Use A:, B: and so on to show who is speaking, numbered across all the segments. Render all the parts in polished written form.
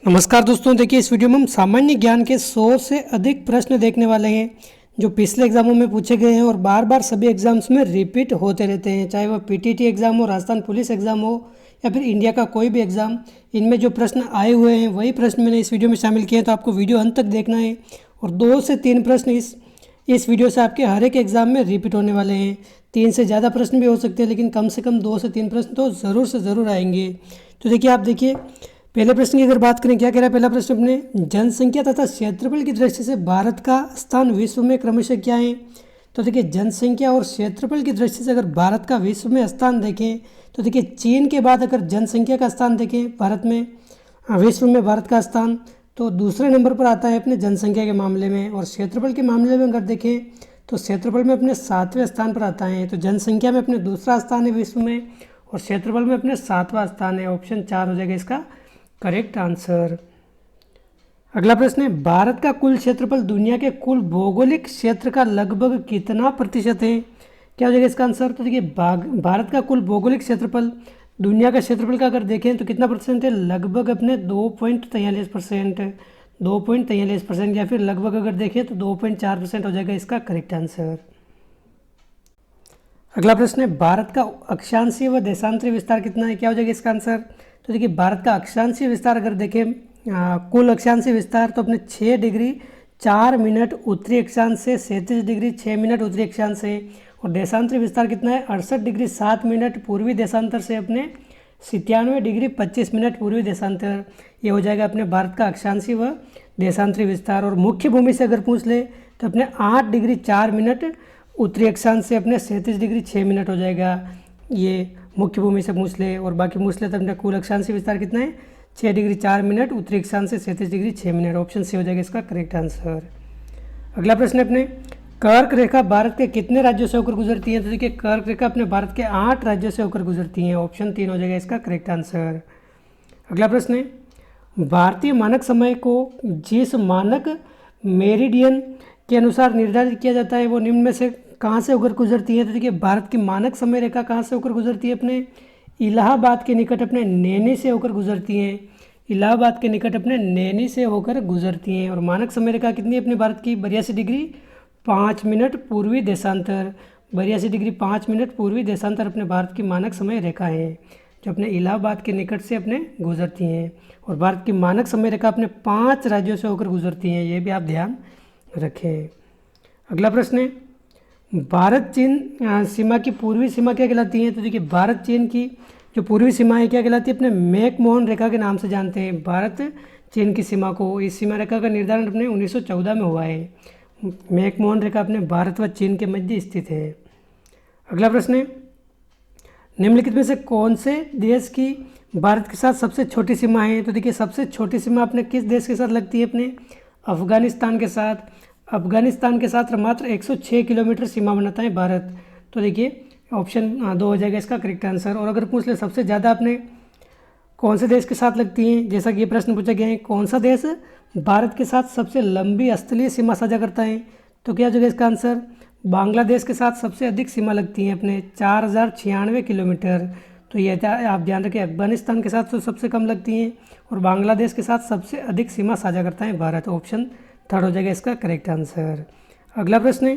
A: नमस्कार दोस्तों, देखिए इस वीडियो में हम सामान्य ज्ञान के 100 से अधिक प्रश्न देखने वाले हैं जो पिछले एग्जामों में पूछे गए हैं और बार बार सभी एग्जाम्स में रिपीट होते रहते हैं। चाहे वह पीटीटी एग्ज़ाम हो, राजस्थान पुलिस एग्ज़ाम हो या फिर इंडिया का कोई भी एग्ज़ाम, इनमें जो प्रश्न आए हुए हैं वही प्रश्न मैंने इस वीडियो में शामिल किए हैं। तो आपको वीडियो अंत तक देखना है और 2 से 3 प्रश्न इस वीडियो से आपके हर एक एग्ज़ाम में रिपीट होने वाले हैं। 3 से ज़्यादा प्रश्न भी हो सकते हैं, लेकिन कम से कम 2 से 3 प्रश्न तो ज़रूर से ज़रूर आएंगे। तो देखिए, आप देखिए पहले प्रश्न की अगर बात करें, क्या कह रहा है पहला प्रश्न अपने, जनसंख्या तथा क्षेत्रफल की दृष्टि से भारत का स्थान विश्व में क्रमशः क्या है। तो देखिए, जनसंख्या और क्षेत्रफल की दृष्टि से अगर भारत का विश्व में स्थान देखें तो देखिए, चीन के बाद अगर जनसंख्या का स्थान देखें भारत में, विश्व में भारत का स्थान तो दूसरे नंबर पर आता है अपने जनसंख्या के मामले में। और क्षेत्रफल के मामले में अगर देखें तो क्षेत्रफल में अपने 7वें स्थान पर आता है। तो जनसंख्या में अपने दूसरा स्थान है विश्व में और क्षेत्रफल में अपने 7वां स्थान है। ऑप्शन 4 हो जाएगा इसका करेक्ट आंसर। अगला प्रश्न है, भारत का कुल क्षेत्रफल दुनिया के कुल भौगोलिक क्षेत्र का लगभग कितना प्रतिशत है। क्या हो जाएगा इसका आंसर। तो देखिए, भारत का कुल भौगोलिक क्षेत्रफल दुनिया का क्षेत्रफल का अगर देखें तो कितना परसेंट है, लगभग अपने 2.43%, 2.43% या फिर लगभग अगर देखें तो 2.4% हो जाएगा इसका करेक्ट आंसर। अगला प्रश्न है, भारत का अक्षांशीय व देशांतरी विस्तार कितना है। क्या हो जाएगा इसका आंसर। तो देखिए, भारत का अक्षांशीय विस्तार अगर देखें, कुल अक्षांशीय विस्तार तो अपने 6 डिग्री 4 मिनट उत्तरी अक्षांश से 37 डिग्री 6 मिनट उत्तरी अक्षांश से, और देशांतरी विस्तार कितना है, 68 डिग्री 7 मिनट पूर्वी देशांतर से अपने 97 डिग्री 25 मिनट पूर्वी देशांतर। ये हो जाएगा अपने भारत का अक्षांशीय व देशांतरी विस्तार। और मुख्य भूमि से अगर पूछ ले तो अपने 8 डिग्री 4 मिनट उत्तरी अक्षांश से अपने 37 डिग्री 6 मिनट हो जाएगा। ये मुख्य भूमि से पूछ ले, और बाकी पूछ ले तो अपने कुल अक्षांशीय विस्तार कितना है, 6 डिग्री 4 मिनट उत्तरी अक्षांश से 37 डिग्री 6 मिनट। ऑप्शन सी हो जाएगा इसका करेक्ट आंसर। अगला प्रश्न है अपने, कर्क रेखा भारत के कितने राज्यों से होकर गुजरती है। तो देखिए, कर्क रेखा अपने भारत के 8 राज्यों से होकर गुजरती है। ऑप्शन 3 हो जाएगा इसका करेक्ट आंसर। अगला प्रश्न है, भारतीय मानक समय को जिस मानक मेरिडियन के अनुसार निर्धारित किया जाता है वो निम्न में से कहाँ से होकर गुजरती है। तो देखिए, भारत की मानक समय रेखा कहाँ से होकर गुजरती है, अपने इलाहाबाद के निकट अपने नैनी से होकर गुजरती हैं। इलाहाबाद के निकट अपने नैनी से होकर गुजरती हैं। और मानक समय रेखा कितनी है अपने भारत की, 82 डिग्री 5 मिनट पूर्वी देशांतर, 82 डिग्री 5 मिनट पूर्वी देशांतर अपने भारत की मानक समय रेखा है, जो अपने इलाहाबाद के निकट से अपने गुजरती हैं। और भारत की मानक समय रेखा अपने 5 राज्यों से होकर गुजरती हैं, ये भी आप ध्यान रखें। अगला प्रश्न है, भारत चीन सीमा की पूर्वी सीमा क्या कहलाती है। तो देखिए, भारत चीन की जो पूर्वी सीमा है क्या कहलाती है, अपने मैकमोहन रेखा के नाम से जानते हैं। भारत चीन की सीमा को, इस सीमा रेखा का निर्धारण अपने 1914 में हुआ है। मैकमोहन रेखा अपने भारत व चीन के मध्य स्थित है। अगला प्रश्न है, निम्नलिखित में से कौन से देश की भारत के साथ सबसे छोटी सीमा है। तो देखिए, सबसे छोटी सीमा अपने किस देश के साथ लगती है, अपने अफगानिस्तान के साथ। अफगानिस्तान के साथ मात्र 106 किलोमीटर सीमा बनाता है भारत। तो देखिए, ऑप्शन 2 हो जाएगा इसका करेक्ट आंसर। और अगर पूछ ले सबसे ज़्यादा अपने कौन से देश के साथ लगती हैं, जैसा कि ये प्रश्न पूछा गया है, कौन सा देश भारत के साथ सबसे लंबी स्थलीय सीमा साझा करता है, तो क्या हो जाएगा इसका आंसर, बांग्लादेश के साथ सबसे अधिक सीमा लगती है अपने 4096 किलोमीटर। तो ये आप ध्यान रखें, अफगानिस्तान के साथ तो सबसे कम लगती हैं और बांग्लादेश के साथ सबसे अधिक सीमा साझा करता है भारत। ऑप्शन 3 हो जाएगा इसका करेक्ट आंसर। अगला प्रश्न है,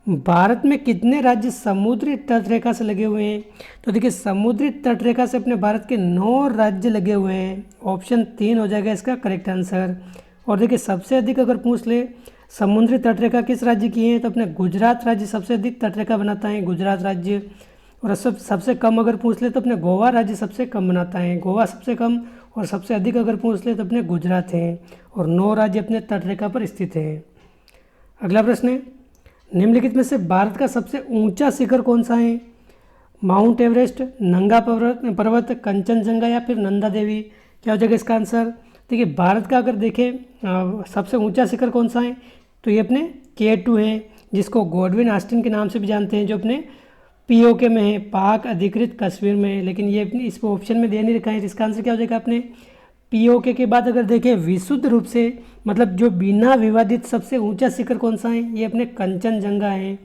A: भारत में कितने राज्य समुद्री तट रेखा से लगे हुए हैं। तो देखिए, समुद्री तट रेखा से अपने भारत के 9 राज्य लगे हुए हैं। ऑप्शन 3 हो जाएगा इसका करेक्ट आंसर। और देखिए, सबसे अधिक अगर पूछ ले समुद्री तट रेखा किस राज्य की है, तो अपने गुजरात राज्य सबसे अधिक तट रेखा बनाता है, गुजरात राज्य। और सबसे कम अगर पूछ ले तो अपने गोवा राज्य सबसे कम बनाता है, गोवा सबसे कम। और सबसे अधिक अगर पूछ ले तो अपने गुजरात है। और 9 राज्य अपने तट रेखा पर स्थित है। अगला प्रश्न है, निम्नलिखित में से भारत का सबसे ऊंचा शिखर कौन सा है। माउंट एवरेस्ट, नंगा पर्वत, कंचनजंगा या फिर नंदा देवी। क्या हो जाएगा इसका आंसर। देखिए, भारत का अगर देखें सबसे ऊंचा शिखर कौन सा है, तो ये अपने K2 है, जिसको गॉडविन ऑस्टिन के नाम से भी जानते हैं, जो अपने POK में है, पाक अधिकृत कश्मीर में है। लेकिन ये अपनी इस ऑप्शन में दे नहीं रखा है। इसका आंसर क्या हो जाएगा, अपने POK के बाद अगर देखें विशुद्ध रूप से, मतलब जो बिना विवादित सबसे ऊंचा शिखर कौन सा है, ये अपने कंचनजंगा है।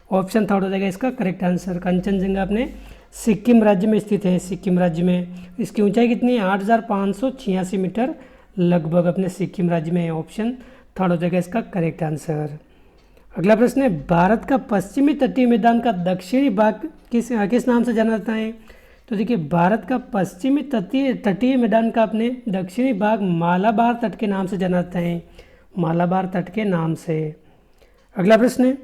A: ऑप्शन 3 हो जाएगा इसका करेक्ट आंसर। कंचनजंगा अपने सिक्किम राज्य में स्थित है, सिक्किम राज्य में। इसकी ऊंचाई कितनी है, 8586 मीटर लगभग अपने सिक्किम राज्य में है। ऑप्शन थर्ड हो जाएगा इसका करेक्ट आंसर। अगला प्रश्न है, भारत का पश्चिमी तटीय मैदान का दक्षिणी भाग किस नाम से जाना जाता है? तो देखिए, भारत का पश्चिमी तटीय मैदान का अपने दक्षिणी भाग मालाबार तट के नाम से जाना जाता है, मालाबार तट के नाम से। अगला प्रश्न है,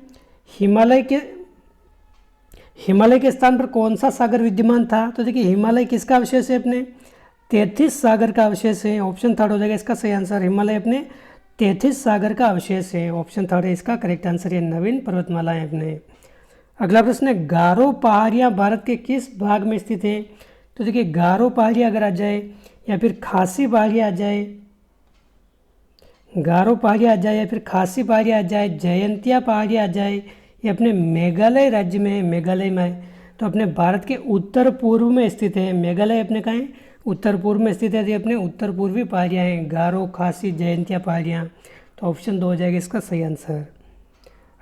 A: हिमालय के स्थान पर कौन सा सागर विद्यमान था? तो देखिए, हिमालय किसका अवशेष है? अपने तेथिस सागर का अवशेष है। ऑप्शन थर्ड हो जाएगा इसका सही आंसर। हिमालय अपने तेथिस सागर का अवशेष है। ऑप्शन थर्ड है इसका करेक्ट आंसर। ये नवीन पर्वतमाला है अपने। अगला प्रश्न है, गारो पहाड़ियाँ भारत के किस भाग में स्थित हैं? तो देखिए, गारो पहाड़ियाँ अगर आ जाए या फिर खासी पहाड़ियाँ आ जाए, गारो पहाड़ियाँ आ जाए या फिर खासी पहाड़ियाँ आ जाए, जयंतिया पहाड़ियाँ आ जाए, ये अपने मेघालय राज्य में, मेघालय में, तो अपने भारत के उत्तर पूर्व में स्थित है। मेघालय अपने कहाँ है? उत्तर पूर्व में स्थित है। ये अपने उत्तर पूर्वी पहाड़ियाँ हैं, गारो, खासी, जयंतिया पहाड़ियाँ। तो ऑप्शन 2 हो जाएगा इसका सही आंसर।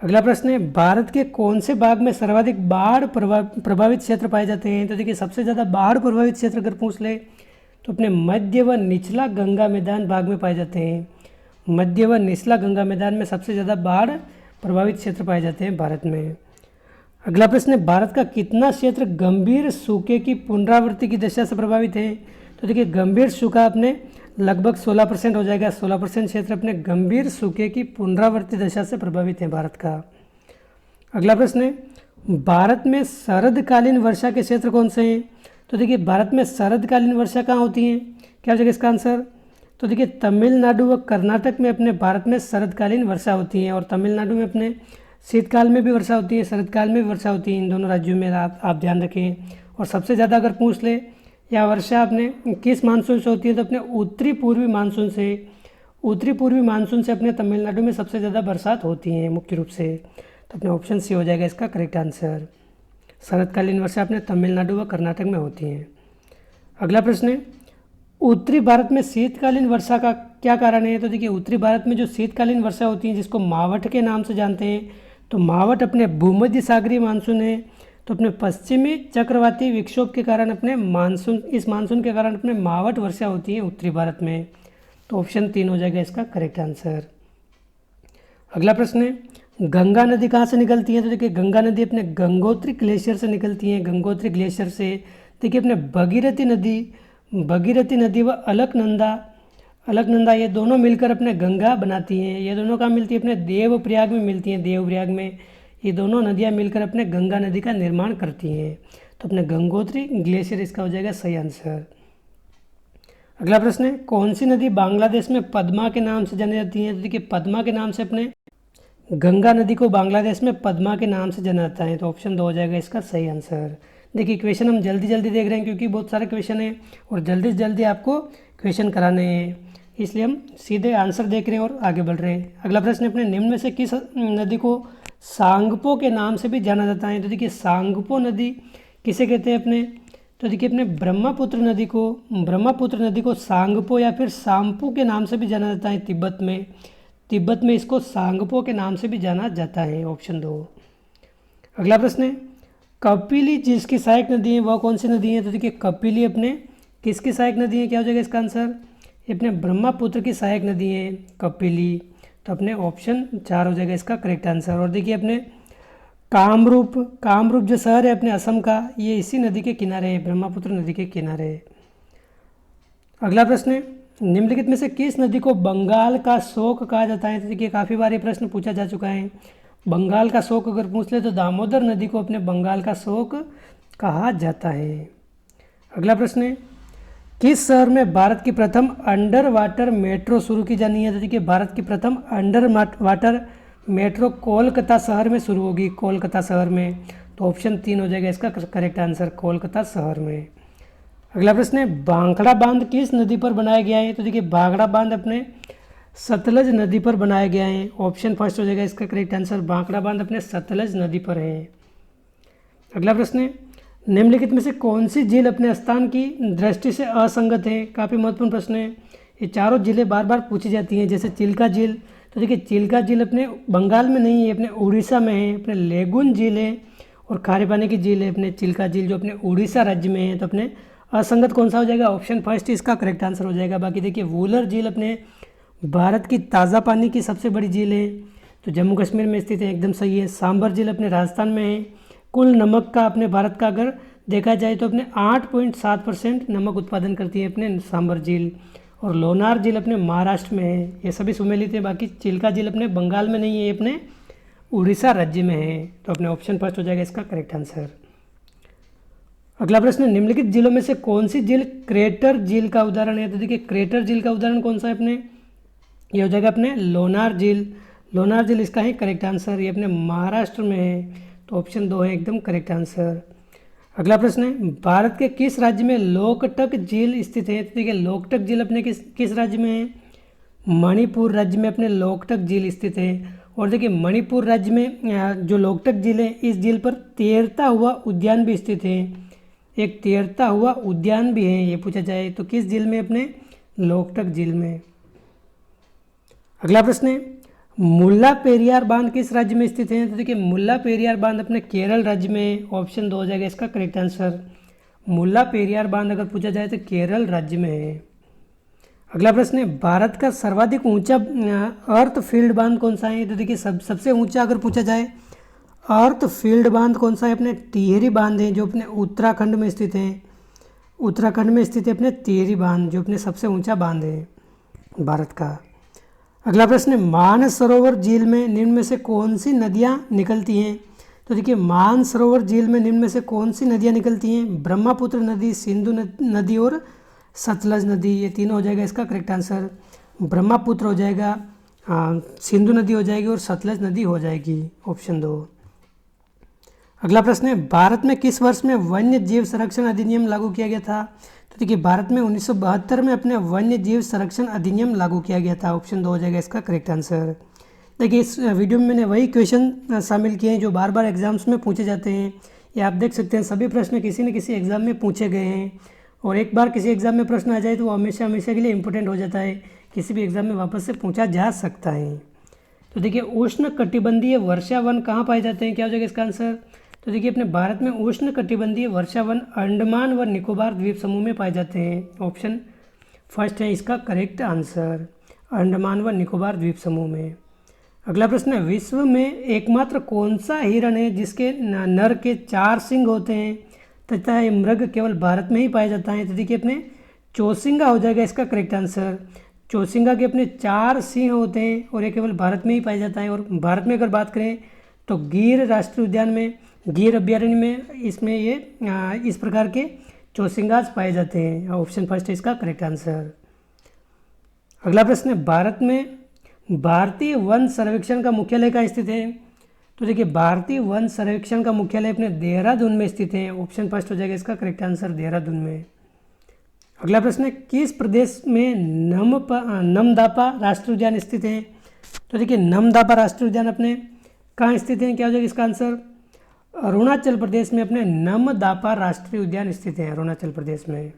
A: अगला प्रश्न है, भारत के कौन से भाग में सर्वाधिक बाढ़ प्रभावित क्षेत्र पाए जाते हैं? तो देखिए, सबसे ज़्यादा बाढ़ प्रभावित क्षेत्र अगर पूछ ले तो अपने मध्य व निचला गंगा मैदान भाग में पाए जाते हैं। मध्य व निचला गंगा मैदान में सबसे ज़्यादा बाढ़ प्रभावित क्षेत्र पाए जाते हैं भारत में। अगला प्रश्न है, भारत का कितना क्षेत्र गंभीर सूखे की पुनरावृत्ति की दशा से प्रभावित है? तो देखिए, गंभीर सूखा अपने लगभग 16% हो जाएगा। 16% क्षेत्र अपने गंभीर सूखे की पुनरावृत्ति दशा से प्रभावित है भारत का। अगला प्रश्न है, भारत में शरदकालीन वर्षा के क्षेत्र कौन से हैं? तो देखिए, भारत में शरदकालीन वर्षा कहाँ होती है? क्या हो जाएगा इसका आंसर? तो देखिए, तमिलनाडु व कर्नाटक में अपने भारत में शरदकालीन वर्षा होती है, और तमिलनाडु में अपने शीतकाल में भी वर्षा होती है, शरदकाल में भी वर्षा होती है। इन दोनों राज्यों में आप ध्यान रखें। और सबसे ज़्यादा अगर पूछ ले या वर्षा अपने किस मानसून से होती है, तो अपने उत्तरी पूर्वी मानसून से अपने तमिलनाडु में सबसे ज़्यादा बरसात होती है मुख्य रूप से। तो अपने ऑप्शन सी हो जाएगा इसका करेक्ट आंसर। शरदकालीन वर्षा अपने तमिलनाडु व कर्नाटक में होती है। अगला प्रश्न है, उत्तरी भारत में शीतकालीन वर्षा का क्या कारण है? तो देखिए, उत्तरी भारत में जो शीतकालीन वर्षा होती है, जिसको मावठ के नाम से जानते हैं, तो मावठ अपने भूमध्य सागरीय मानसून है। तो अपने पश्चिमी चक्रवाती विक्षोभ के कारण अपने मानसून के कारण अपने मावठ वर्षा होती है उत्तरी भारत में। तो ऑप्शन 3 हो जाएगा इसका करेक्ट आंसर। अगला प्रश्न है, गंगा नदी कहाँ से निकलती है? तो देखिए, गंगा नदी अपने गंगोत्री ग्लेशियर से निकलती है। गंगोत्री ग्लेशियर से देखिए, अपने भगीरथी नदी व अलकनंदा ये दोनों मिलकर अपने गंगा बनाती हैं। ये दोनों कहाँ मिलती है? अपने देवप्रयाग में मिलती हैं। देवप्रयाग में ये दोनों नदियाँ मिलकर अपने गंगा नदी का निर्माण करती हैं। तो अपने गंगोत्री ग्लेशियर इसका हो जाएगा सही आंसर। अगला प्रश्न है, कौन सी नदी बांग्लादेश में पद्मा के नाम से जानी जाती है? तो देखिए, पद्मा के नाम से अपने गंगा नदी को बांग्लादेश में पद्मा के नाम से जाना जाता है। तो ऑप्शन 2 हो जाएगा इसका सही आंसर। देखिए, क्वेश्चन हम जल्दी देख रहे हैं क्योंकि बहुत सारे क्वेश्चन हैं और जल्दी से जल्दी आपको क्वेश्चन कराने हैं, इसलिए हम सीधे आंसर देख रहे हैं और आगे बढ़ रहे हैं। अगला प्रश्न, अपने निम्न में से किस नदी को सांगपो के नाम से भी जाना जाता है? तो देखिए, सांगपो नदी किसे कहते हैं अपने? तो देखिए, अपने ब्रह्मपुत्र नदी को सांगपो या फिर सांपू के नाम से भी जाना जाता है। तिब्बत में इसको सांगपो के नाम से भी जाना जाता है। ऑप्शन 2। अगला प्रश्न है, कपिली जिसकी सहायक नदी है वह कौन सी नदी है? तो देखिए, कपिली अपने किसकी सहायक नदी है? क्या हो जाएगा इसका आंसर? ये अपने ब्रह्मपुत्र की सहायक नदी है कपिली। तो अपने ऑप्शन 4 हो जाएगा इसका करेक्ट आंसर। और देखिए, अपने कामरूप जो शहर है अपने असम का, ये इसी नदी के किनारे है, ब्रह्मपुत्र नदी के किनारे है। अगला प्रश्न है, निम्नलिखित में से किस नदी को बंगाल का शोक कहा जाता है? तो देखिए, काफ़ी बार ये प्रश्न पूछा जा चुका है। बंगाल का शोक अगर पूछ ले तो दामोदर नदी को अपने बंगाल का शोक कहा जाता है। अगला प्रश्न है, किस शहर में भारत की प्रथम अंडर वाटर मेट्रो शुरू की जानी है? तो देखिए, भारत की प्रथम अंडर वाटर मेट्रो कोलकाता शहर में शुरू होगी, कोलकाता शहर में। तो ऑप्शन 3 हो जाएगा इसका करेक्ट आंसर, कोलकाता शहर में। अगला प्रश्न है, भांखड़ा बांध किस नदी पर बनाया गया है? तो देखिए, भांखड़ा बांध अपने सतलज नदी पर बनाया गया है। ऑप्शन फर्स्ट हो जाएगा इसका करेक्ट आंसर, भांखड़ा बांध अपने सतलज नदी पर है। अगला प्रश्न है, निम्नलिखित में से कौन सी झील अपने स्थान की दृष्टि से असंगत है? काफ़ी महत्वपूर्ण प्रश्न है। ये चारों झीलें बार बार पूछी जाती हैं, जैसे चिल्का झील। तो देखिए, चिल्का झील अपने बंगाल में नहीं है, अपने उड़ीसा में है। अपने लेगुन झील है और खारे पानी की झील है अपने चिल्का झील, जो अपने उड़ीसा राज्य में है। तो अपने असंगत कौन सा हो जाएगा, ऑप्शन फर्स्ट इसका करेक्ट आंसर हो जाएगा। बाकी देखिए वूलर झील अपने भारत की ताज़ा पानी की सबसे बड़ी झील है, तो जम्मू कश्मीर में स्थित है, एकदम सही है। सांबर झील अपने राजस्थान में है। कुल नमक का अपने भारत का अगर देखा जाए तो अपने 8.7% नमक उत्पादन करती है अपने सांबर झील। और लोनार झील अपने महाराष्ट्र में है। ये सभी सुमेलित है। बाकी चिल्का झील अपने बंगाल में नहीं है, ये अपने उड़ीसा राज्य में है। तो अपने ऑप्शन फर्स्ट हो जाएगा इसका करेक्ट आंसर। अगला प्रश्न, निम्नलिखित झीलों में से कौन सी झील क्रेटर झील का उदाहरण है। तो देखिए क्रेटर झील का उदाहरण कौन सा है अपने, ये हो जाएगा अपने लोनार झील। लोनार झील इसका है करेक्ट आंसर। ये अपने महाराष्ट्र में है, तो ऑप्शन 2 है एकदम करेक्ट आंसर। अगला प्रश्न है, भारत के किस राज्य में लोकटक झील स्थित है। तो देखिए लोकटक झील अपने किस राज्य में है, मणिपुर राज्य में अपने लोकटक झील स्थित है। और देखिए मणिपुर राज्य में जो लोकटक झील है, इस झील पर तैरता हुआ उद्यान भी स्थित है। एक तैरता हुआ उद्यान भी है, ये पूछा जाए तो किस झील में, अपने लोकटक झील में। अगला प्रश्न है, मुल्ला पेरियार बांध किस राज्य में स्थित है। तो देखिए मुल्ला पेरियार बांध अपने केरल राज्य में, ऑप्शन 2 हो जाएगा इसका करेक्ट आंसर। मुल्ला पेरियार बांध अगर पूछा जाए तो केरल राज्य में है। अगला प्रश्न है, भारत का सर्वाधिक ऊंचा अर्थ फील्ड बांध कौन सा है। तो देखिए सबसे ऊंचा अगर पूछा जाए अर्थ फील्ड बांध कौन सा है, अपने टिहरी बांध है, जो अपने उत्तराखंड में स्थित है। उत्तराखंड में स्थित है अपने टिहरी बांध, जो अपने सबसे ऊंचा बांध है भारत का। अगला प्रश्न है, मानसरोवर झील में निम्न में से कौन सी नदियाँ निकलती हैं। तो देखिए मानसरोवर झील में निम्न में से कौन सी नदियाँ निकलती हैं, ब्रह्मपुत्र नदी, सिंधु नदी और सतलज नदी। ये तीनों हो जाएगा इसका करेक्ट आंसर। ब्रह्मपुत्र हो जाएगा, सिंधु नदी हो जाएगी और सतलज नदी हो जाएगी, ऑप्शन 2। अगला प्रश्न है, भारत में किस वर्ष में वन्य जीव संरक्षण अधिनियम लागू किया गया था। तो देखिए भारत में 1972 में अपने वन्य जीव संरक्षण अधिनियम लागू किया गया था, ऑप्शन 2 हो जाएगा इसका करेक्ट आंसर। देखिए इस वीडियो में मैंने वही क्वेश्चन शामिल किए हैं जो बार बार एग्जाम्स में पूछे जाते हैं। ये आप देख सकते हैं सभी प्रश्न किसी न किसी एग्ज़ाम में पूछे गए हैं, और एक बार किसी एग्ज़ाम में प्रश्न आ जाए तो वो हमेशा हमेशा के लिए इंपॉर्टेंट हो जाता है, किसी भी एग्ज़ाम में वापस से पूछा जा सकता है। तो देखिए उष्ण कटिबंधीय वर्षा वन कहाँ पाए जाते हैं, क्या हो जाएगा इसका आंसर। तो देखिए अपने भारत में उष्ण कटिबंधीय वर्षा वन अंडमान व निकोबार द्वीप समूह में पाए जाते हैं, ऑप्शन फर्स्ट है इसका करेक्ट आंसर, अंडमान व निकोबार द्वीप समूह में। अगला प्रश्न है, विश्व में एकमात्र कौन सा हिरण है जिसके नर के 4 सिंग होते हैं तथा ये मृग केवल भारत में ही पाया जाता है। तो देखिए अपने चौसिंगा हो जाएगा इसका करेक्ट आंसर। चौसिंगा के अपने 4 सिंह होते हैं और ये केवल भारत में ही पाया जाता है। और भारत में अगर बात करें तो गिर राष्ट्रीय उद्यान में, गिर अभ्यारण्य में इसमें ये इस प्रकार के चौसिंगाज पाए जाते हैं, ऑप्शन फर्स्ट है इसका करेक्ट आंसर। अगला प्रश्न है, भारत में भारतीय वन सर्वेक्षण का मुख्यालय कहाँ स्थित है। तो देखिए भारतीय वन सर्वेक्षण का मुख्यालय अपने देहरादून में स्थित है, ऑप्शन फर्स्ट हो जाएगा इसका करेक्ट आंसर, देहरादून में। अगला प्रश्न है, किस प्रदेश में नमदापा राष्ट्रीय उद्यान स्थित है। तो देखिए नमदापा राष्ट्रीय उद्यान अपने कहाँ स्थित है, क्या हो जाएगा इसका आंसर, अरुणाचल प्रदेश में अपने नमदापा राष्ट्रीय उद्यान स्थित है, अरुणाचल प्रदेश में।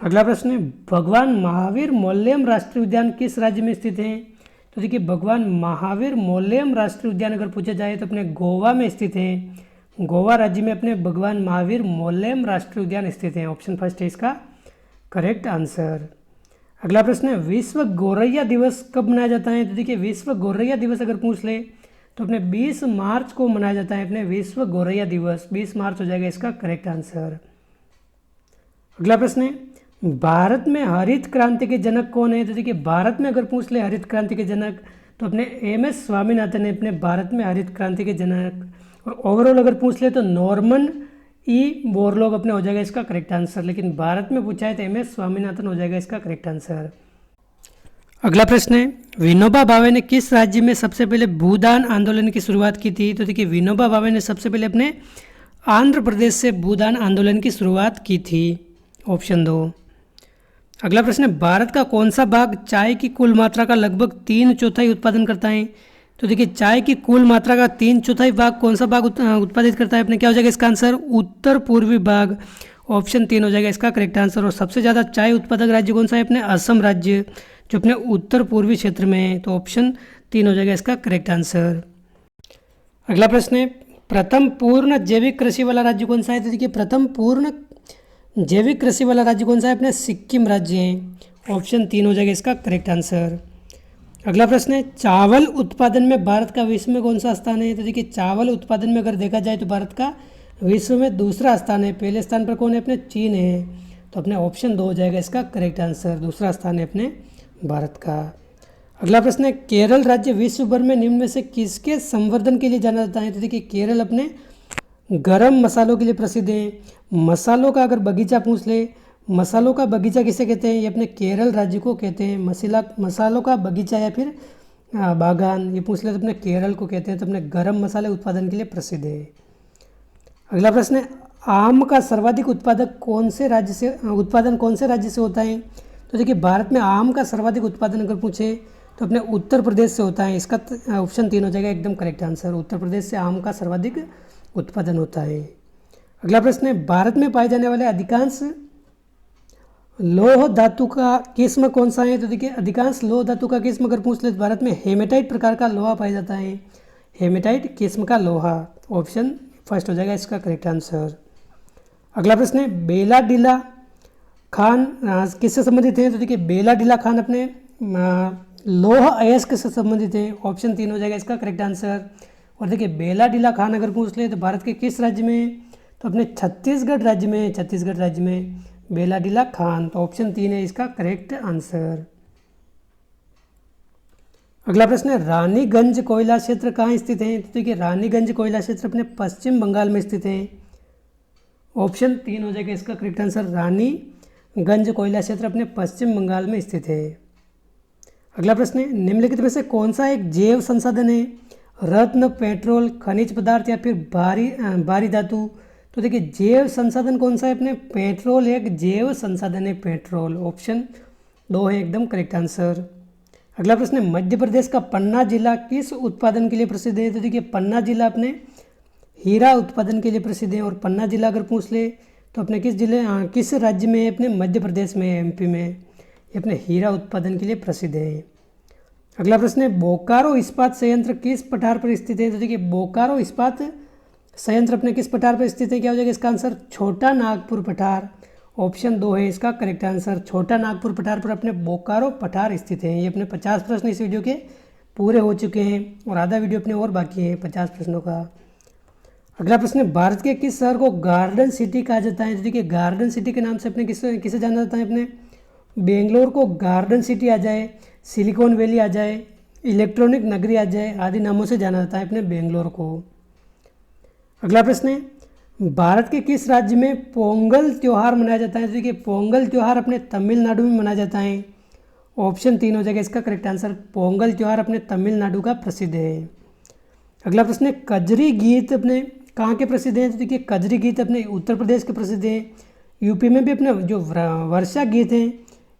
A: अगला प्रश्न है, भगवान महावीर मौल्यम राष्ट्रीय उद्यान किस राज्य में स्थित है। तो देखिए भगवान महावीर मौल्यम राष्ट्रीय उद्यान अगर पूछा जाए तो अपने गोवा में स्थित है, गोवा राज्य में अपने भगवान महावीर मौल्यम राष्ट्रीय उद्यान स्थित है, ऑप्शन फर्स्ट है इसका करेक्ट आंसर। अगला प्रश्न है, विश्व गौरैया दिवस कब मनाया जाता है। तो देखिए विश्व गौरैया दिवस अगर पूछ ले तो अपने 20 मार्च को मनाया जाता है, अपने विश्व गौरैया दिवस 20 मार्च हो जाएगा इसका करेक्ट आंसर। अगला प्रश्न है, भारत में हरित क्रांति के जनक कौन है। तो देखिए भारत में अगर पूछ ले हरित क्रांति के जनक तो अपने MS स्वामीनाथन है अपने भारत में हरित क्रांति के जनक। और ओवरऑल अगर पूछ ले तो नॉर्मन बोरलॉग अपने हो जाएगा इसका करेक्ट आंसर, लेकिन भारत में पूछा है तो MS स्वामीनाथन हो जाएगा इसका करेक्ट आंसर। अगला प्रश्न है, विनोबा भावे ने किस राज्य में सबसे पहले भूदान आंदोलन की शुरुआत की थी। तो देखिए विनोबा भावे ने सबसे पहले अपने आंध्र प्रदेश से भूदान आंदोलन की शुरुआत की थी, ऑप्शन 2। अगला प्रश्न है, भारत का कौन सा भाग चाय की कुल मात्रा का लगभग 3/4 उत्पादन करता है। तो देखिए चाय की कुल मात्रा का 3/4 भाग कौन सा भाग उत्पादित करता है, अपने क्या हो जाएगा इसका आंसर, उत्तर पूर्वी भाग, ऑप्शन 3 हो जाएगा इसका करेक्ट आंसर। और सबसे ज़्यादा चाय उत्पादक राज्य कौन सा है, अपने असम राज्य, जो अपने उत्तर पूर्वी क्षेत्र में है, तो ऑप्शन 3 हो जाएगा इसका करेक्ट आंसर। अगला प्रश्न है, प्रथम पूर्ण जैविक कृषि वाला राज्य कौन सा है? तो देखिए प्रथम पूर्ण जैविक कृषि वाला राज्य कौन सा है? अपने सिक्किम राज्य है। ऑप्शन 3 हो जाएगा इसका करेक्ट आंसर। अगला प्रश्न है, चावल उत्पादन में भारत का विश्व में कौन सा स्थान है? तो देखिए चावल उत्पादन में अगर देखा जाए तो भारत का विश्व में दूसरा स्थान है। पहले स्थान पर कौन है? अपने चीन है। तो अपने ऑप्शन 2 हो जाएगा इसका करेक्ट आंसर। दूसरा स्थान है अपने भारत का। अगला प्रश्न है, केरल राज्य विश्व भर में निम्न में से किसके संवर्धन के लिए जाना जाता है? तो देखिए केरल अपने गरम मसालों के लिए प्रसिद्ध है। मसालों का अगर बगीचा पूछ ले, मसालों का बगीचा किसे कहते हैं? ये अपने केरल राज्य को कहते हैं। मसालों का बगीचा या फिर बागान ये पूछ ले तो अपने केरल को कहते हैं। तो अपने गरम मसाले उत्पादन के लिए प्रसिद्ध है। अगला प्रश्न है, आम का सर्वाधिक उत्पादन कौन से राज्य से होता है? तो देखिए भारत में आम का सर्वाधिक उत्पादन अगर पूछे तो अपने उत्तर प्रदेश से होता है। इसका ऑप्शन 3 हो जाएगा एकदम करेक्ट आंसर। उत्तर प्रदेश से आम का सर्वाधिक उत्पादन होता है। अगला प्रश्न है, भारत में पाए जाने वाले अधिकांश लौह धातु का किस्म कौन सा है? तो देखिए अधिकांश लौह धातु का किस्म अगर पूछ ले तो भारत में हेमेटाइट प्रकार का लोहा पाया जाता है। हेमेटाइट किस्म का लोहा। ऑप्शन फर्स्ट हो जाएगा इसका करेक्ट आंसर। अगला प्रश्न है, बेलाडीला खान किससे संबंधित है? तो देखिए बेलाडीला खान अपने लौह अयस्क से संबंधित है। ऑप्शन 3 हो जाएगा इसका करेक्ट आंसर। और देखिए बेलाडीला खान अगर पूछ ले तो भारत के किस राज्य में? तो अपने छत्तीसगढ़ राज्य में। छत्तीसगढ़ राज्य में बेलाडीला खान। तो ऑप्शन 3 है इसका करेक्ट आंसर। अगला प्रश्न है, रानीगंज कोयला क्षेत्र कहाँ स्थित है? तो देखिए रानीगंज कोयला क्षेत्र अपने पश्चिम बंगाल में स्थित है। ऑप्शन 3 हो जाएगा इसका करेक्ट आंसर। रानीगंज कोयला क्षेत्र अपने पश्चिम बंगाल में स्थित है। अगला प्रश्न है, निम्नलिखित में से कौन सा एक जैव संसाधन है? रत्न, पेट्रोल, खनिज पदार्थ या फिर भारी धातु? तो देखिए जैव संसाधन कौन सा है? अपने पेट्रोल एक जैव संसाधन है पेट्रोल। ऑप्शन 2 है एकदम करेक्ट आंसर। अगला प्रश्न है, मध्य प्रदेश का पन्ना जिला किस उत्पादन के लिए प्रसिद्ध है? तो देखिए पन्ना जिला अपने हीरा उत्पादन के लिए प्रसिद्ध है। और पन्ना जिला अगर पूछ ले तो अपने किस राज्य में है? अपने मध्य प्रदेश में, एमपी में। ये अपने हीरा उत्पादन के लिए प्रसिद्ध है। अगला प्रश्न है, बोकारो इस्पात संयंत्र किस पठार पर स्थित है? तो देखिए बोकारो इस्पात संयंत्र अपने किस पठार पर स्थित है? क्या हो जाएगा इसका आंसर? छोटा नागपुर पठार। ऑप्शन 2 है इसका करेक्ट आंसर। छोटा नागपुर पठार पर अपने बोकारो पठार स्थित है। ये अपने 50 प्रश्न इस वीडियो के पूरे हो चुके हैं और आधा वीडियो अपने और बाकी है 50 प्रश्नों का। अगला प्रश्न है, भारत के किस शहर को गार्डन सिटी कहा जाता है? तो देखिए गार्डन सिटी के नाम से अपने किसे जाना जाता है? अपने बेंगलोर को गार्डन सिटी आ जाए, सिलिकॉन वैली आ जाए, इलेक्ट्रॉनिक नगरी आ जाए, आदि नामों से जाना जाता है अपने बेंगलोर को। अगला प्रश्न है, भारत के किस राज्य में पोंगल त्यौहार मनाया जाता है? तो देखिए पोंगल त्यौहार अपने तमिलनाडु में मनाया जाता है। ऑप्शन 3 हो जाएगा इसका करेक्ट आंसर। पोंगल त्यौहार अपने तमिलनाडु का प्रसिद्ध है। अगला प्रश्न है, कजरी गीत अपने कहाँ के प्रसिद्ध हैं? तो देखिए कजरी गीत अपने उत्तर प्रदेश के प्रसिद्ध हैं। यूपी में भी अपने जो वर्षा गीत हैं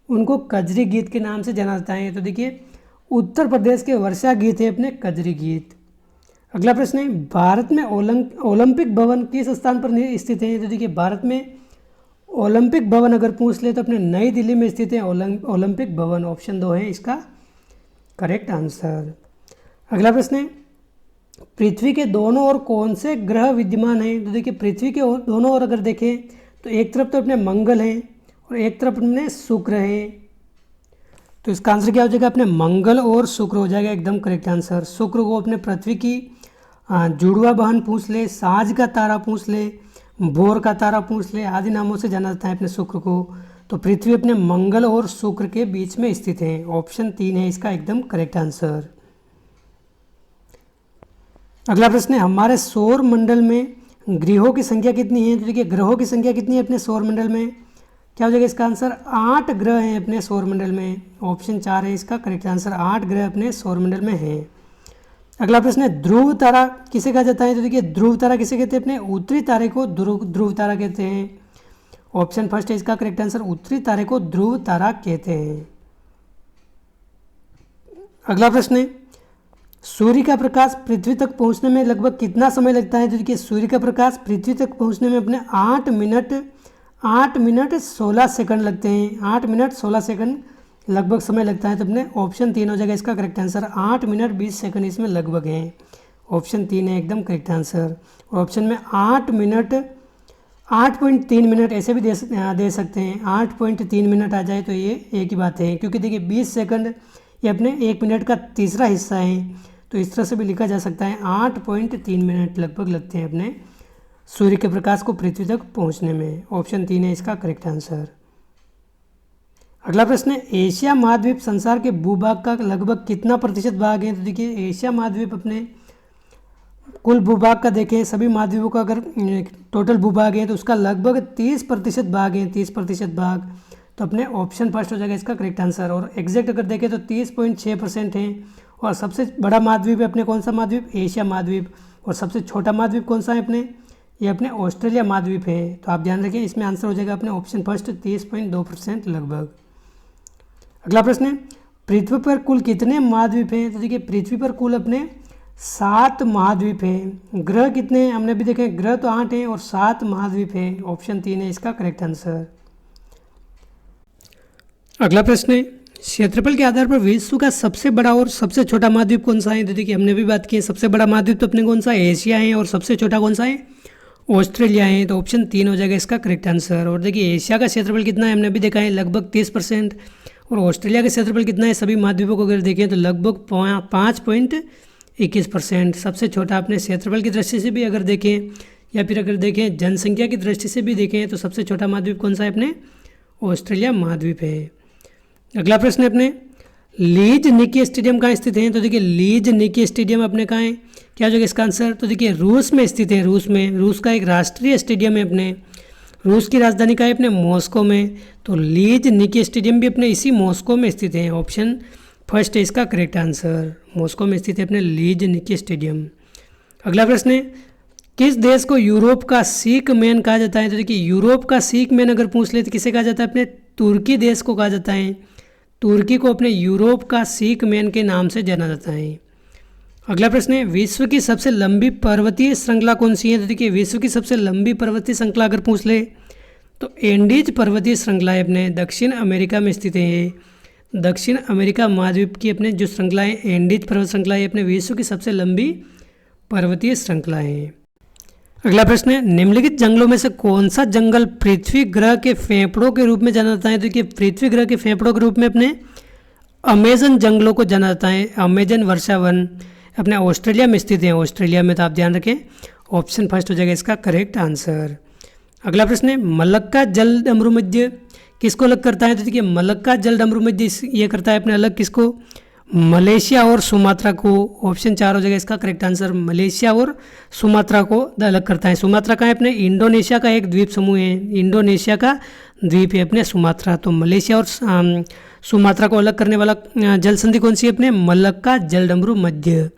A: उनको कजरी गीत के नाम से जाना जाता है। तो देखिए उत्तर प्रदेश के वर्षा गीत है अपने कजरी गीत। अगला प्रश्न है, भारत में ओलंपिक भवन किस स्थान पर स्थित है? तो देखिए भारत में ओलंपिक भवन अगर पूछ ले तो अपने नई दिल्ली में स्थित है ओलंपिक भवन। ऑप्शन 2 है इसका करेक्ट आंसर। अगला प्रश्न है, पृथ्वी के दोनों ओर कौन से ग्रह विद्यमान हैं? तो देखिए पृथ्वी के दोनों ओर अगर देखें तो एक तरफ तो अपने मंगल है और एक तरफ अपने शुक्र है। तो इसका आंसर क्या हो जाएगा? अपने मंगल और शुक्र हो जाएगा एकदम करेक्ट आंसर। शुक्र को अपने पृथ्वी की जुड़वा बहन पूछ ले, साँझ का तारा पूछ ले, भोर का तारा पूछ ले, आदि नामों से जाना जाता है अपने शुक्र को। तो पृथ्वी अपने मंगल और शुक्र के बीच में स्थित है। ऑप्शन 3 है इसका एकदम करेक्ट आंसर। अगला प्रश्न है, हमारे सौर मंडल में ग्रहों की संख्या कितनी है? तो देखिए ग्रहों की संख्या कितनी है अपने सौर मंडल में? क्या हो जाएगा इसका आंसर? 8 ग्रह हैं अपने सौर मंडल में। ऑप्शन 4 है इसका करेक्ट आंसर। 8 ग्रह अपने सौर मंडल में हैं। अगला प्रश्न है, ध्रुव तारा किसे कहा जाता है? तो देखिए ध्रुव तारा किसे कहते हैं? अपने उत्तरी तारे को ध्रुव तारा कहते हैं। ऑप्शन फर्स्ट है इसका करेक्ट आंसर। उत्तरी तारे को ध्रुव तारा कहते हैं। अगला प्रश्न है, सूर्य का प्रकाश पृथ्वी तक पहुंचने में लगभग कितना समय लगता है? तो देखिए सूर्य का प्रकाश पृथ्वी तक पहुंचने में अपने 8 मिनट 16 सेकंड लगते हैं। 8 मिनट 16 सेकंड लगभग समय लगता है। तो अपने ऑप्शन 3 हो जाएगा इसका करेक्ट आंसर। 8 मिनट 20 सेकंड इसमें लगभग हैं। ऑप्शन 3 है एकदम करेक्ट आंसर। और ऑप्शन में 8.3 मिनट ऐसे भी दे सकते हैं, 8.3 मिनट आ जाए तो ये एक ही बात है, क्योंकि देखिए 20 सेकंड ये अपने 1 मिनट का तीसरा हिस्सा है, तो इस तरह से भी लिखा जा सकता है। 8.3 मिनट लगभग लगते हैं अपने सूर्य के प्रकाश को पृथ्वी तक पहुंचने में। ऑप्शन 3 है इसका करेक्ट आंसर। अगला प्रश्न है, एशिया महाद्वीप संसार के भूभाग का लगभग कितना प्रतिशत भाग है? तो देखिए एशिया महाद्वीप अपने कुल भूभाग का देखें, सभी महाद्वीपों का अगर टोटल भूभाग है तो उसका लगभग 30% भाग है, 30% भाग। तो अपने ऑप्शन फर्स्ट हो जाएगा इसका करेक्ट आंसर। और एग्जैक्ट अगर देखें तो 30.6% है। और सबसे बड़ा महाद्वीप है अपने कौन सा महाद्वीप? एशिया महाद्वीप। और सबसे छोटा महाद्वीप कौन सा है अपने? ये अपने ऑस्ट्रेलिया महाद्वीप है। तो आप ध्यान रखें, इसमें आंसर हो जाएगा अपने ऑप्शन फर्स्ट 30.2% लगभग। अगला प्रश्न है, पृथ्वी पर कुल कितने महाद्वीप हैं? तो देखिए पृथ्वी पर कुल अपने 7 महाद्वीप हैं। ग्रह कितने हैं? हमने भी देखे, ग्रह तो 8 हैं और 7 महाद्वीप हैं। ऑप्शन 3 है इसका करेक्ट आंसर। अगला प्रश्न है, क्षेत्रफल के आधार पर विश्व का सबसे बड़ा और सबसे छोटा महाद्वीप कौन सा है? तो देखिए हमने भी बात की है, सबसे बड़ा महाद्वीप तो अपने कौन सा है? एशिया है। और सबसे छोटा कौन सा है? ऑस्ट्रेलिया है। तो ऑप्शन 3 हो जाएगा इसका करेक्ट आंसर। और देखिए एशिया का क्षेत्रफल कितना है? हमने भी देखा है लगभग 30%। और ऑस्ट्रेलिया का क्षेत्रफल कितना है? सभी महाद्वीपों को अगर देखें तो लगभग 5.21%। सबसे छोटा अपने क्षेत्रफल की दृष्टि से भी अगर देखें या फिर अगर देखें जनसंख्या की दृष्टि से भी देखें तो सबसे छोटा महाद्वीप कौन सा है? अपने ऑस्ट्रेलिया महाद्वीप है। अगला प्रश्न है अपने, लीज निकी स्टेडियम कहाँ स्थित है? तो देखिए लीज निकी स्टेडियम अपने कहाँ है? क्या हो जाएगा इसका आंसर? तो देखिए रूस में स्थित है। रूस में, रूस का एक राष्ट्रीय स्टेडियम है अपने। रूस की राजधानी का है अपने मॉस्को में। तो लीज निकी स्टेडियम भी अपने इसी मॉस्को में स्थित है। ऑप्शन फर्स्ट है इसका करेक्ट आंसर। मॉस्को में स्थित है अपने लीज निकी स्टेडियम। अगला प्रश्न है, किस देश को यूरोप का सीक मैन कहा जाता है? तो देखिए यूरोप का सीक मैन अगर पूछ ले तो किसे कहा जाता है? अपने तुर्की देश को कहा जाता है। तुर्की को अपने यूरोप का सीक मैन के नाम से जाना जाता है। अगला प्रश्न है, विश्व की सबसे लंबी पर्वतीय श्रृंखला कौन सी है? तो देखिए विश्व की सबसे लंबी पर्वतीय श्रृंखला अगर पूछ ले तो एंडीज पर्वतीय श्रृंखला है, अपने दक्षिण अमेरिका में स्थित है। दक्षिण अमेरिका महाद्वीप की अपने जो श्रृंखला है एंडीज पर्वत श्रृंखला है, अपने विश्व की सबसे लंबी पर्वतीय श्रृंखला है। अगला प्रश्न है, निम्नलिखित जंगलों में से कौन सा जंगल पृथ्वी ग्रह के फेफड़ों के रूप में जाना जाता है? देखिए पृथ्वी ग्रह के फेफड़ों के रूप में अपने अमेजन जंगलों को जाना जाता है। अमेजन वर्षा वन अपने ऑस्ट्रेलिया में स्थित है। ऑस्ट्रेलिया में, तो आप ध्यान रखें ऑप्शन फर्स्ट हो जाएगा इसका करेक्ट आंसर। अगला प्रश्न है, मलक्का जल डमरू मध्य किसको अलग करता है? तो देखिए मलक्का जल डमरू मध्य ये करता है अपने अलग किसको? मलेशिया और सुमात्रा को। ऑप्शन 4 हो जाएगा इसका करेक्ट आंसर। मलेशिया और सुमात्रा को अलग करता है। सुमात्रा का है अपने इंडोनेशिया का एक द्वीप समूह है। इंडोनेशिया का द्वीप है अपने सुमात्रा। तो मलेशिया और सुमात्रा को अलग करने वाला जल संधि कौन सी है? अपने मलक्का जल डमरू मध्य।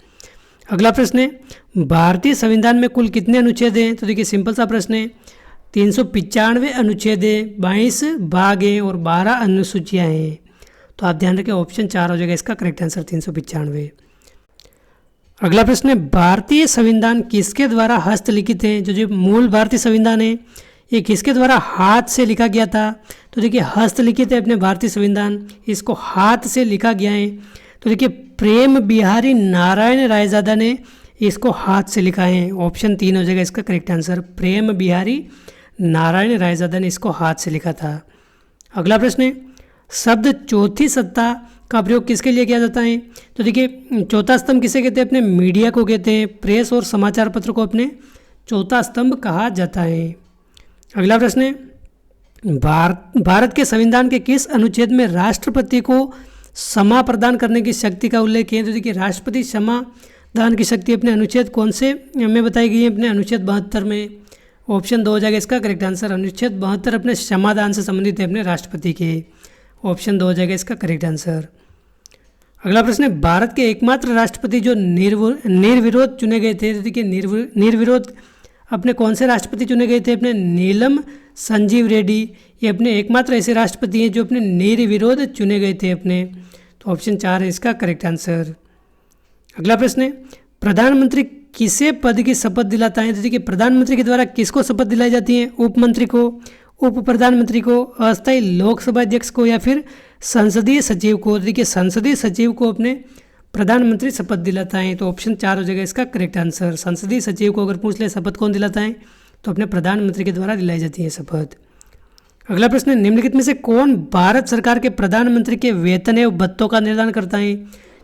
A: अगला प्रश्न है, भारतीय संविधान में कुल कितने अनुच्छेद हैं? तो देखिए सिंपल सा प्रश्न है, 395 अनुच्छेद है, 22 भाग हैं और 12 अनुसूचियाँ हैं। तो आप ध्यान रखें ऑप्शन 4 हो जाएगा इसका करेक्ट आंसर 395। अगला प्रश्न है, भारतीय संविधान किसके द्वारा हस्तलिखित है? जो मूल भारतीय संविधान है ये किसके द्वारा हाथ से लिखा गया था? तो देखिए हस्तलिखित है अपने भारतीय संविधान, इसको हाथ से लिखा गया है। तो देखिए प्रेम बिहारी नारायण रायजादा ने इसको हाथ से लिखा है। ऑप्शन 3 हो जाएगा इसका करेक्ट आंसर। प्रेम बिहारी नारायण रायजादा ने इसको हाथ से लिखा था। अगला प्रश्न है, शब्द चौथी सत्ता का प्रयोग किसके लिए किया जाता है? तो देखिए चौथा स्तंभ किसे कहते हैं? अपने मीडिया को कहते हैं। प्रेस और समाचार पत्र को अपने चौथा स्तंभ कहा जाता है। अगला प्रश्न है, भारत के संविधान के किस अनुच्छेद में राष्ट्रपति को क्षमा प्रदान करने की शक्ति का उल्लेख है? तो देखिए राष्ट्रपति क्षमा दान की शक्ति अपने अनुच्छेद कौन से में बताई गई है? अपने अनुच्छेद 72 में। ऑप्शन 2 हो जाएगा इसका करेक्ट आंसर। अनुच्छेद 72 अपने क्षमादान से संबंधित है अपने राष्ट्रपति के। ऑप्शन 2 हो जाएगा इसका करेक्ट आंसर। अगला प्रश्न है, भारत के एकमात्र राष्ट्रपति जो निर्विरोध चुने गए थे, तो देखिए निर्विरोध अपने कौन से राष्ट्रपति चुने गए थे? अपने नीलम संजीव रेड्डी। ये अपने एकमात्र ऐसे राष्ट्रपति हैं जो अपने निर्विरोध चुने गए थे अपने। तो ऑप्शन 4 है इसका करेक्ट आंसर। अगला प्रश्न है, प्रधानमंत्री किसे पद की शपथ दिलाता है? तो देखिए प्रधानमंत्री के द्वारा किसको शपथ दिलाई जाती है? उप मंत्री को, उप प्रधानमंत्री को, अस्थायी लोकसभा अध्यक्ष को या फिर संसदीय सचिव को? देखिए संसदीय सचिव को अपने प्रधानमंत्री शपथ दिलाता है, तो ऑप्शन 4 हो जाएगा इसका करेक्ट आंसर। संसदीय सचिव को अगर पूछ ले शपथ कौन दिलाता है, तो अपने प्रधानमंत्री के द्वारा दिलाई जाती है शपथ। अगला प्रश्न है, निम्नलिखित में से कौन भारत सरकार के प्रधानमंत्री के वेतन एवं भत्तों का निर्धारण करता है?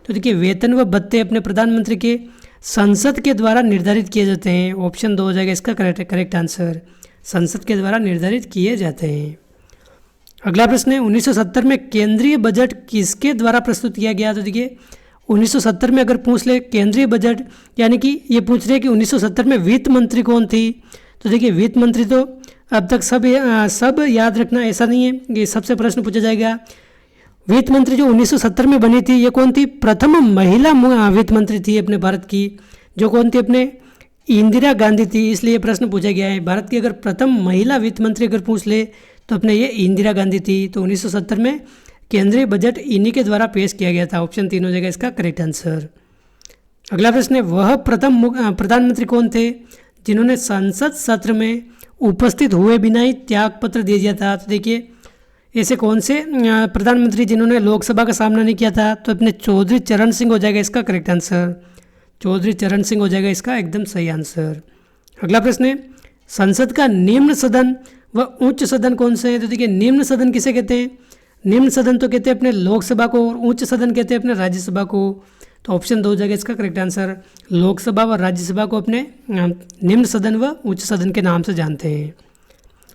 A: तो देखिए वेतन व भत्ते अपने प्रधानमंत्री के संसद के द्वारा निर्धारित किए जाते हैं। ऑप्शन 2 हो जाएगा इसका करेक्ट आंसर। संसद के द्वारा निर्धारित किए जाते हैं। अगला प्रश्न है, 1970 में केंद्रीय बजट किसके द्वारा प्रस्तुत किया गया? तो देखिए 1970 में अगर पूछ ले केंद्रीय बजट, यानी कि ये पूछ रहे कि 1970 में वित्त मंत्री कौन थी? तो देखिए वित्त मंत्री तो अब तक सब याद रखना ऐसा नहीं है, ये सबसे प्रश्न पूछा जाएगा। वित्त मंत्री जो 1970 में बनी थी, ये कौन थी? प्रथम महिला वित्त मंत्री थी अपने भारत की, जो कौन थी? अपने इंदिरा गांधी थी, इसलिए प्रश्न पूछा गया है। भारत की अगर प्रथम महिला वित्त मंत्री अगर पूछ ले तो अपने ये इंदिरा गांधी थी। तो 1970 में केंद्रीय बजट इन्हीं के द्वारा पेश किया गया था। ऑप्शन 3 हो जाएगा इसका करेक्ट आंसर। अगला प्रश्न है, वह प्रथम प्रधानमंत्री कौन थे जिन्होंने संसद सत्र में उपस्थित हुए बिना ही त्याग पत्र दे दिया था? तो देखिए ऐसे कौन से प्रधानमंत्री जिन्होंने लोकसभा का सामना नहीं किया था? तो अपने चौधरी चरण सिंह हो जाएगा इसका करेक्ट आंसर। चौधरी चरण सिंह हो जाएगा इसका एकदम सही आंसर। अगला प्रश्न है, संसद का निम्न सदन व उच्च सदन कौन से हैं? तो देखिए निम्न सदन किसे कहते हैं? निम्न सदन तो कहते हैं अपने लोकसभा को, और उच्च सदन कहते हैं अपने राज्यसभा को। तो ऑप्शन 2 हो जाएगा इसका करेक्ट आंसर। लोकसभा व राज्यसभा को अपने निम्न सदन व उच्च सदन के नाम से जानते हैं।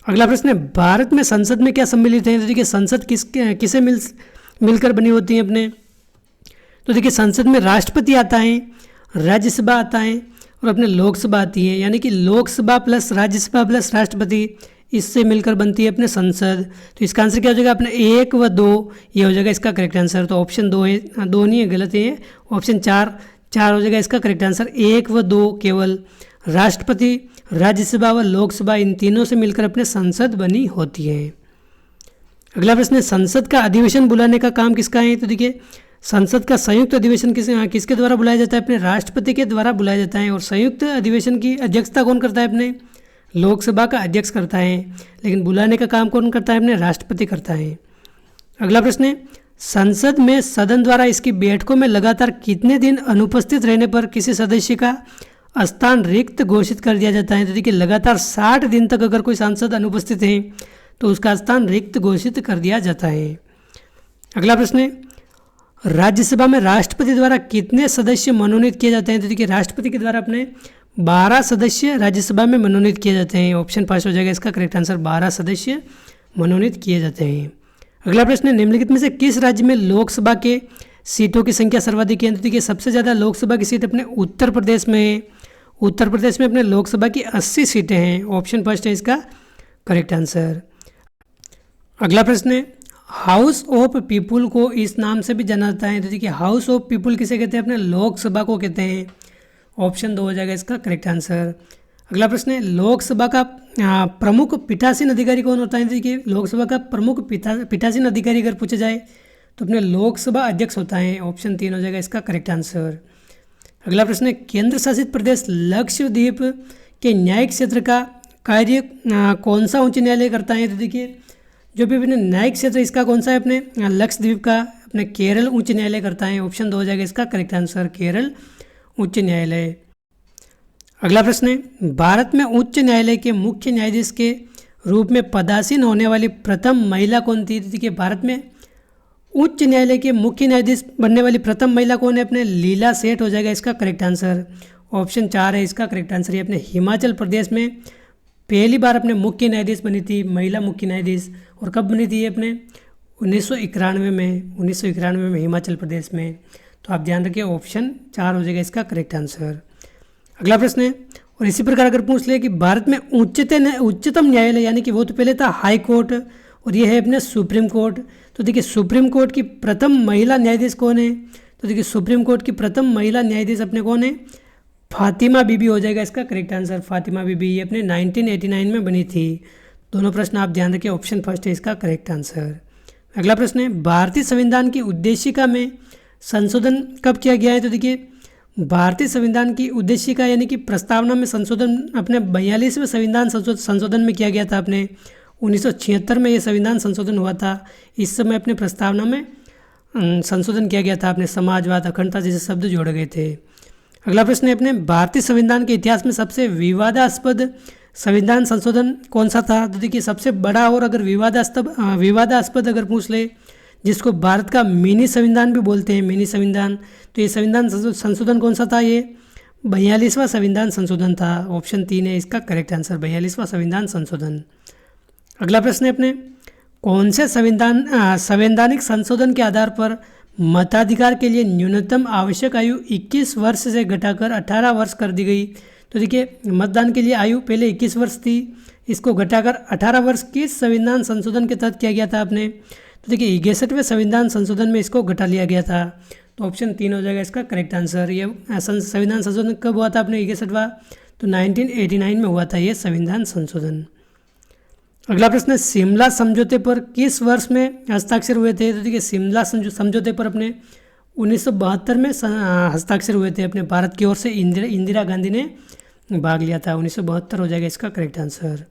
A: अगला प्रश्न है, भारत में संसद में क्या सम्मिलित है? तो देखिए संसद किसे मिलकर बनी होती है अपने? तो देखिए संसद में राष्ट्रपति आता है, राज्यसभा आता है और अपने लोकसभा आती है, यानी कि लोकसभा प्लस राज्यसभा प्लस राष्ट्रपति, इससे मिलकर बनती है अपने संसद। तो इसका आंसर क्या हो जाएगा? अपने 1 व 2 ये हो जाएगा इसका करेक्ट आंसर। तो ऑप्शन 2 है, 2 नहीं है, गलत है। ऑप्शन 4 हो जाएगा इसका करेक्ट आंसर। 1 व 2 केवल राष्ट्रपति, राज्यसभा व लोकसभा इन तीनों से मिलकर अपने संसद बनी होती है। अगला प्रश्न है, संसद का अधिवेशन बुलाने का काम किसका है? तो देखिए संसद का संयुक्त अधिवेशन किसके द्वारा बुलाया जाता है? अपने राष्ट्रपति के द्वारा बुलाया जाता है। और संयुक्त अधिवेशन की अध्यक्षता कौन करता है? अपने लोकसभा का अध्यक्ष करता है, लेकिन बुलाने का काम कौन करता है? अपने राष्ट्रपति करता है। अगला प्रश्न है, संसद में सदन द्वारा इसकी बैठकों में लगातार कितने दिन अनुपस्थित रहने पर किसी सदस्य का स्थान रिक्त घोषित कर दिया जाता है? तो देखिए लगातार 60 दिन तक अगर कोई सांसद अनुपस्थित है तो उसका स्थान रिक्त घोषित कर दिया जाता है। अगला प्रश्न है, राज्यसभा में राष्ट्रपति द्वारा कितने सदस्य मनोनीत किए जाते हैं? तो देखिए राष्ट्रपति के द्वारा अपने 12 सदस्य राज्यसभा में मनोनीत किए जाते हैं। ऑप्शन 5 हो जाएगा इसका करेक्ट आंसर। 12 सदस्य मनोनीत किए जाते हैं। अगला प्रश्न है, निम्नलिखित में से किस राज्य में लोकसभा के सीटों की संख्या सर्वाधिक है? तो देखिए सबसे ज़्यादा लोकसभा की सीट अपने उत्तर प्रदेश में है। उत्तर प्रदेश में अपने लोकसभा की 80 सीटें हैं। ऑप्शन 1 है इसका करेक्ट आंसर। अगला प्रश्न है, हाउस ऑफ पीपुल को इस नाम से भी जाना जाता है। तो देखिए हाउस ऑफ पीपुल किसे कहते हैं? अपने लोकसभा को कहते हैं। ऑप्शन 2 हो जाएगा इसका करेक्ट आंसर। अगला प्रश्न है, लोकसभा का प्रमुख पीठासीन अधिकारी कौन होता है? देखिए लोकसभा का प्रमुख पीठासीन अधिकारी अगर पूछा जाए तो अपने लोकसभा अध्यक्ष होता है। ऑप्शन 3 हो जाएगा इसका करेक्ट आंसर। अगला प्रश्न है, केंद्र शासित प्रदेश लक्षद्वीप के न्यायिक क्षेत्र का कार्य कौन सा उच्च न्यायालय करता है? तो देखिए जो भी अपने न्यायिक क्षेत्र इसका कौन सा है? अपने लक्षद्वीप का अपने केरल उच्च न्यायालय करता है। ऑप्शन 2 हो जाएगा इसका करेक्ट आंसर, केरल उच्च न्यायालय। अगला प्रश्न है, भारत में उच्च न्यायालय के मुख्य न्यायाधीश के रूप में पदासीन होने वाली प्रथम महिला कौन थी? देखिए भारत में उच्च न्यायालय के मुख्य न्यायाधीश बनने वाली प्रथम महिला कौन है? अपने लीला सेठ हो जाएगा इसका करेक्ट आंसर। ऑप्शन 4 है इसका करेक्ट आंसर। ये अपने हिमाचल प्रदेश में पहली बार अपने मुख्य न्यायाधीश बनी थी, महिला मुख्य न्यायाधीश। और कब बनी थी? ये अपने 1991 में हिमाचल प्रदेश में। तो आप ध्यान रखिए ऑप्शन 4 हो जाएगा इसका करेक्ट आंसर। अगला प्रश्न है, और इसी प्रकार अगर पूछ ले कि भारत में उच्चतम न्यायालय, यानी कि वो तो पहले था हाई कोर्ट और ये है अपने सुप्रीम कोर्ट। तो देखिए सुप्रीम कोर्ट की प्रथम महिला न्यायाधीश कौन है? तो देखिए सुप्रीम कोर्ट की प्रथम महिला न्यायाधीश अपने कौन है? फातिमा बीबी हो जाएगा इसका करेक्ट आंसर। फातिमा बीबी ये अपने 1989 में बनी थी। दोनों प्रश्न आप ध्यान रखिए, ऑप्शन 1 है इसका करेक्ट आंसर। अगला प्रश्न है, भारतीय संविधान की उद्देशिका में संशोधन कब किया गया है? तो देखिए भारतीय संविधान की उद्देशिका यानी कि प्रस्तावना में संशोधन अपने 42वें संविधान संशोधन में किया गया था। अपने 1976 में ये संविधान संशोधन हुआ था। इस समय अपने प्रस्तावना में संशोधन किया गया था, अपने समाजवाद, अखंडता जैसे शब्द जोड़े गए थे। अगला प्रश्न है अपने भारतीय संविधान के इतिहास में सबसे विवादास्पद संविधान संशोधन कौन सा था? तो देखिए सबसे बड़ा और अगर विवादास्पद अगर पूछ ले, जिसको भारत का मिनी संविधान भी बोलते हैं, मिनी संविधान, तो ये संविधान संशोधन कौन सा था? ये 42वां संविधान संशोधन था। ऑप्शन 3 है इसका करेक्ट आंसर, 42वां संविधान संशोधन। अगला प्रश्न है अपने कौन से संवैधानिक संशोधन के आधार पर मताधिकार के लिए न्यूनतम आवश्यक आयु 21 वर्ष से घटाकर 18 वर्ष कर दी गई? तो देखिए मतदान के लिए आयु पहले 21 वर्ष थी, इसको घटाकर 18 वर्ष किस संविधान संशोधन के तहत किया गया था आपने? तो देखिए 61वें संविधान संशोधन में इसको घटा लिया गया था। तो ऑप्शन 3 हो जाएगा इसका करेक्ट आंसर। ये संविधान संशोधन कब हुआ था अपने 61वां? तो 1989 में हुआ था ये संविधान संशोधन। अगला प्रश्न है शिमला समझौते पर किस वर्ष में हस्ताक्षर हुए थे? तो देखिए शिमला समझौते पर अपने 1972 में हस्ताक्षर हुए थे। अपने भारत की ओर से इंदिरा गांधी ने भाग लिया था। 1972 हो जाएगा इसका करेक्ट आंसर।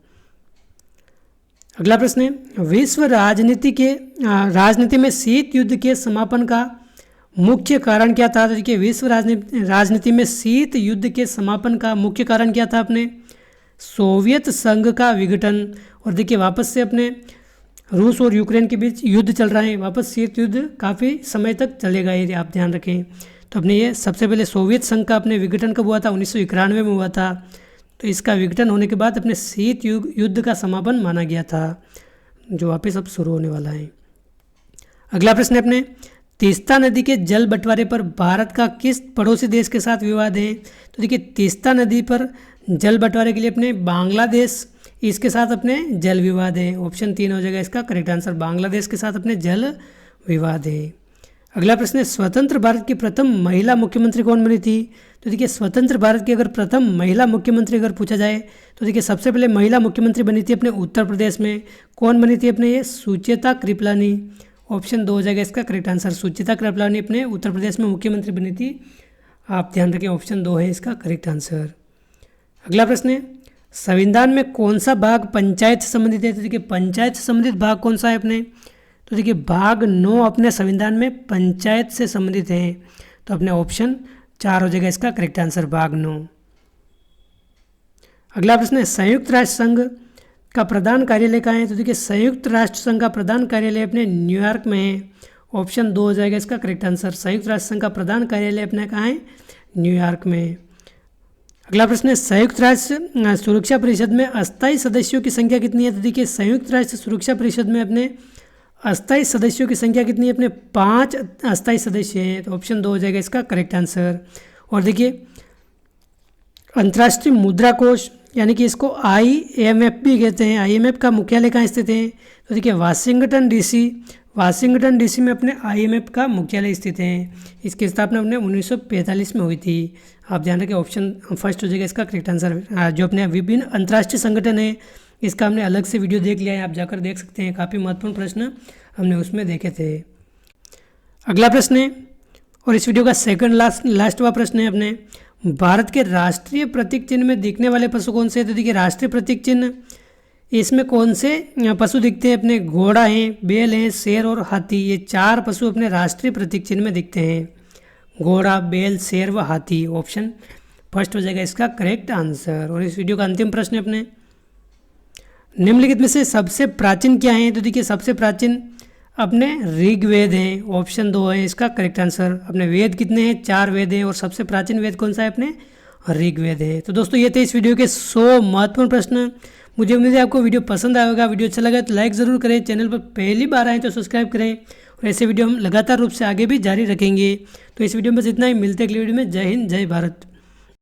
A: अगला प्रश्न है विश्व राजनीति में शीत युद्ध के समापन का मुख्य कारण क्या था? तो देखिए विश्व राजनीति में शीत युद्ध के समापन का मुख्य कारण क्या था? अपने सोवियत संघ का विघटन। और देखिए वापस से अपने रूस और यूक्रेन के बीच युद्ध चल रहा है, वापस शीत युद्ध काफ़ी समय तक चलेगा, ये आप ध्यान रखें। तो अपने ये सबसे पहले सोवियत संघ का अपने विघटन कब हुआ था? 1991 में हुआ था। तो इसका विघटन होने के बाद अपने शीत युद्ध का समापन माना गया था, जो वापस अब शुरू होने वाला है। अगला प्रश्न है अपने तीस्ता नदी के जल बंटवारे पर भारत का किस पड़ोसी देश के साथ विवाद है? तो देखिए तीस्ता नदी पर जल बंटवारे के लिए अपने बांग्लादेश, इसके साथ अपने जल विवाद है। ऑप्शन 3 हो जाएगा इसका करेक्ट आंसर, बांग्लादेश के साथ अपने जल विवाद है। अगला प्रश्न है स्वतंत्र भारत की प्रथम महिला मुख्यमंत्री कौन बनी थी? तो देखिए स्वतंत्र भारत की अगर प्रथम महिला मुख्यमंत्री अगर पूछा जाए तो देखिए सबसे पहले महिला मुख्यमंत्री बनी थी अपने उत्तर प्रदेश में। कौन बनी थी अपने? ये सुचेता कृपलानी। ऑप्शन 2 हो जाएगा इसका करेक्ट आंसर, सुचेता कृपलानी अपने उत्तर प्रदेश में मुख्यमंत्री बनी थी। आप ध्यान रखें ऑप्शन 2 है इसका करेक्ट आंसर। अगला प्रश्न है संविधान में कौन सा भाग पंचायत से संबंधित है? तो देखिए पंचायत से संबंधित भाग कौन सा है अपने? तो देखिए भाग 9 अपने संविधान में पंचायत से संबंधित है। तो अपने ऑप्शन 4 हो जाएगा इसका करेक्ट आंसर, भाग 9। अगला प्रश्न है संयुक्त राष्ट्र संघ का प्रधान कार्यालय कहाँ है? तो देखिए संयुक्त राष्ट्र संघ का प्रधान कार्यालय अपने न्यूयॉर्क में है। ऑप्शन 2 हो जाएगा इसका करेक्ट आंसर, संयुक्त राष्ट्र संघ का प्रधान कार्यालय अपने कहाँ है? न्यूयॉर्क में। अगला प्रश्न है संयुक्त राष्ट्र सुरक्षा परिषद में अस्थायी सदस्यों की संख्या कितनी है? तो देखिए संयुक्त राष्ट्र सुरक्षा परिषद में अपने अस्थायी सदस्यों की संख्या कितनी है? अपने 5 अस्थायी सदस्य हैं। तो ऑप्शन 2 हो जाएगा इसका करेक्ट आंसर। और देखिए अंतर्राष्ट्रीय मुद्रा कोष यानी कि इसको IMF भी कहते हैं, IMF का मुख्यालय कहाँ स्थित है? तो देखिए वाशिंगटन डीसी में अपने IMF का मुख्यालय स्थित है। इसकी स्थापना अपने 1945 में हुई थी। आप ध्यान रखें ऑप्शन फर्स्ट हो जाएगा इसका करेक्ट आंसर। जो अपने विभिन्न अंतर्राष्ट्रीय संगठन है इसका हमने अलग से वीडियो देख लिया है, आप जाकर देख सकते हैं, काफ़ी महत्वपूर्ण प्रश्न हमने उसमें देखे थे। अगला प्रश्न है और इस वीडियो का सेकंड लास्टवा प्रश्न है अपने भारत के राष्ट्रीय प्रतीक चिन्ह में दिखने वाले पशु कौन से? तो देखिए राष्ट्रीय प्रतीक चिन्ह इसमें कौन से पशु दिखते हैं? अपने घोड़ा है, बैल है, शेर और हाथी, ये 4 पशु अपने राष्ट्रीय प्रतीक चिन्ह में दिखते हैं, घोड़ा, बैल, शेर व हाथी। ऑप्शन फर्स्ट हो जाएगा इसका करेक्ट आंसर। और इस वीडियो का अंतिम प्रश्न है अपने निम्नलिखित में से सबसे प्राचीन क्या है? तो देखिए सबसे प्राचीन अपने ऋग्वेद है। ऑप्शन 2 है इसका करेक्ट आंसर। अपने वेद कितने हैं? 4 वेद हैं और सबसे प्राचीन वेद कौन सा है? अपने ऋग्वेद है। तो दोस्तों ये थे इस वीडियो के 100 महत्वपूर्ण प्रश्न। मुझे उम्मीद है आपको वीडियो पसंद आएगा। वीडियो अच्छा लगा तो लाइक ज़रूर करें, चैनल पर पहली बार आए तो सब्सक्राइब करें और ऐसे वीडियो हम लगातार रूप से आगे भी जारी रखेंगे। तो इस वीडियो में बस इतना ही, मिलते हैं अगली वीडियो में। जय हिंद, जय भारत।